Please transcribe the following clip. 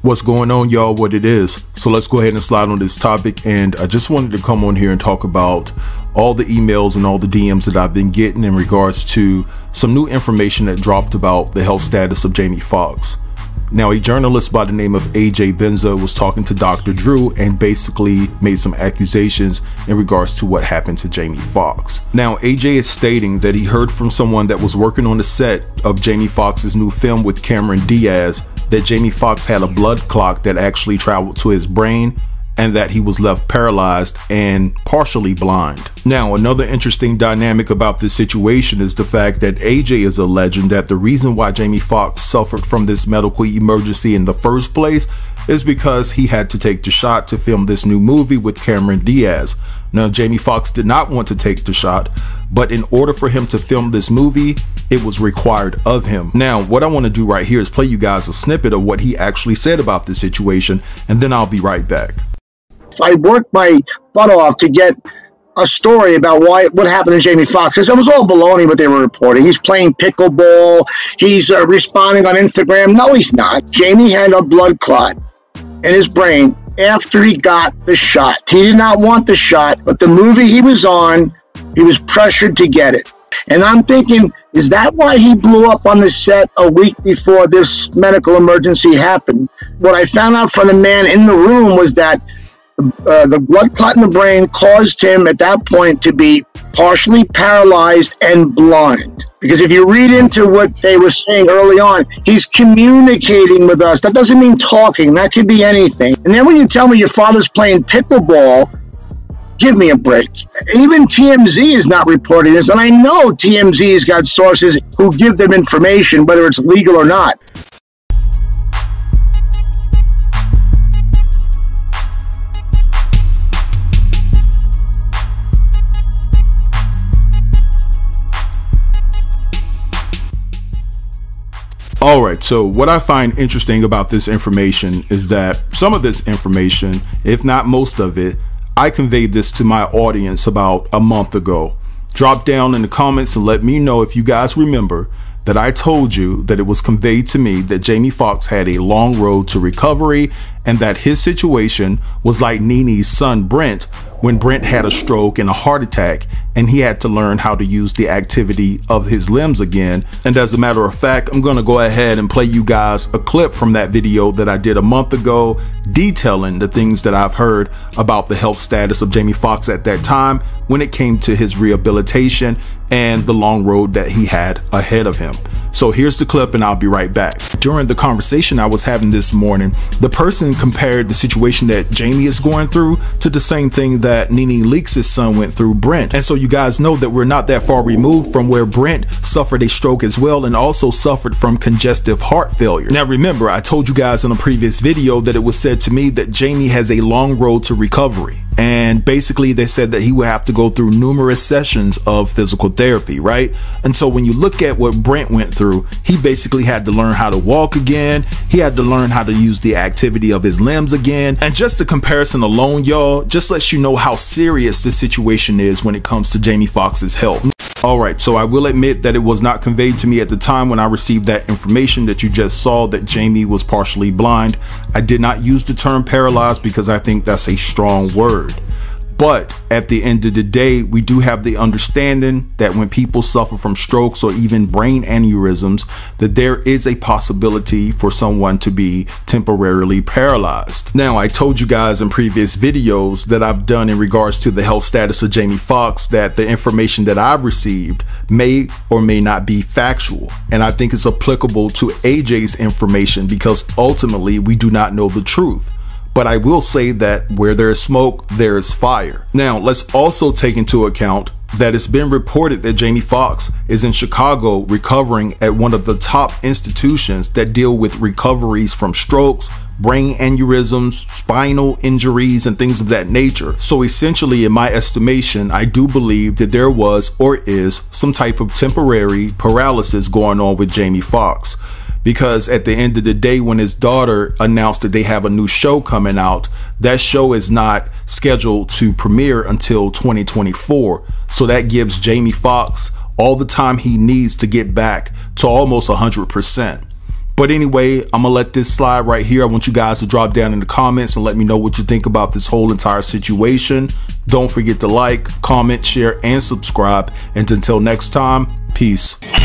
What's going on, y'all? What it is. So let's go ahead and slide on this topic. And I just wanted to come on here and talk about all the emails and all the DMs that I've been getting in regards to some new information that dropped about the health status of Jamie Foxx. Now, a journalist by the name of AJ Benza was talking to Dr. Drew and basically made some accusations in regards to what happened to Jamie Foxx. Now, AJ is stating that he heard from someone that was working on the set of Jamie Foxx's new film with Cameron Diaz that Jamie Foxx had a blood clot that actually traveled to his brain and that he was left paralyzed and partially blind. Now, another interesting dynamic about this situation is the fact that AJ is alleging that the reason why Jamie Foxx suffered from this medical emergency in the first place is because he had to take the shot to film this new movie with Cameron Diaz. Now, Jamie Foxx did not want to take the shot, but in order for him to film this movie, it was required of him. Now, what I want to do right here is play you guys a snippet of what he actually said about this situation, and then I'll be right back. I worked my butt off to get a story about what happened to Jamie Foxx, because it was all baloney what they were reporting. He's playing pickleball, he's responding on Instagram. No, he's not. Jamie had a blood clot in his brain after he got the shot. He did not want the shot, but the movie he was on, he was pressured to get it. And I'm thinking, is that why he blew up on the set a week before this medical emergency happened? What I found out from the man in the room was that the blood clot in the brain caused him at that point to be partially paralyzed and blind. Because if you read into what they were saying early on, he's communicating with us. That doesn't mean talking. That could be anything. And then when you tell me your father's playing pickleball, give me a break. Even TMZ is not reporting this. And I know TMZ's got sources who give them information, whether it's legal or not. Alright, so what I find interesting about this information is that some of this information, if not most of it, I conveyed this to my audience about a month ago. Drop down in the comments and let me know if you guys remember that I told you that it was conveyed to me that Jamie Foxx had a long road to recovery and that his situation was like Nene's son Brent when Brent had a stroke and a heart attack and he had to learn how to use the activity of his limbs again. And as a matter of fact, I'm going to go ahead and play you guys a clip from that video that I did a month ago detailing the things that I've heard about the health status of Jamie Foxx at that time when it came to his rehabilitation and the long road that he had ahead of him. So here's the clip and I'll be right back. During the conversation I was having this morning, the person compared the situation that Jamie is going through to the same thing that Nene Leakes' son went through, Brent. And so you guys know that we're not that far removed from where Brent suffered a stroke as well and also suffered from congestive heart failure. Now remember, I told you guys in a previous video that it was said to me that Jamie has a long road to recovery. And basically they said that he would have to go through numerous sessions of physical therapy, right? And so when you look at what Brent went through, he basically had to learn how to walk again. He had to learn how to use the activity of his limbs again. And just the comparison alone, y'all, just lets you know how serious this situation is when it comes to Jamie Foxx's health. Alright, so I will admit that it was not conveyed to me at the time when I received that information that you just saw that Jamie was partially blind. I did not use the term paralyzed because I think that's a strong word. But at the end of the day, we do have the understanding that when people suffer from strokes or even brain aneurysms, that there is a possibility for someone to be temporarily paralyzed. Now, I told you guys in previous videos that I've done in regards to the health status of Jamie Foxx that the information that I've received may or may not be factual. And I think it's applicable to AJ's information because ultimately we do not know the truth. But I will say that where there is smoke, there is fire. Now, let's also take into account that it's been reported that Jamie Foxx is in Chicago recovering at one of the top institutions that deal with recoveries from strokes, brain aneurysms, spinal injuries, and things of that nature. So essentially, in my estimation, I do believe that there was or is some type of temporary paralysis going on with Jamie Foxx. Because at the end of the day, when his daughter announced that they have a new show coming out, that show is not scheduled to premiere until 2024. So that gives Jamie Foxx all the time he needs to get back to almost 100%. But anyway, I'm gonna let this slide right here. I want you guys to drop down in the comments and let me know what you think about this whole entire situation. Don't forget to like, comment, share, and subscribe. And until next time, peace.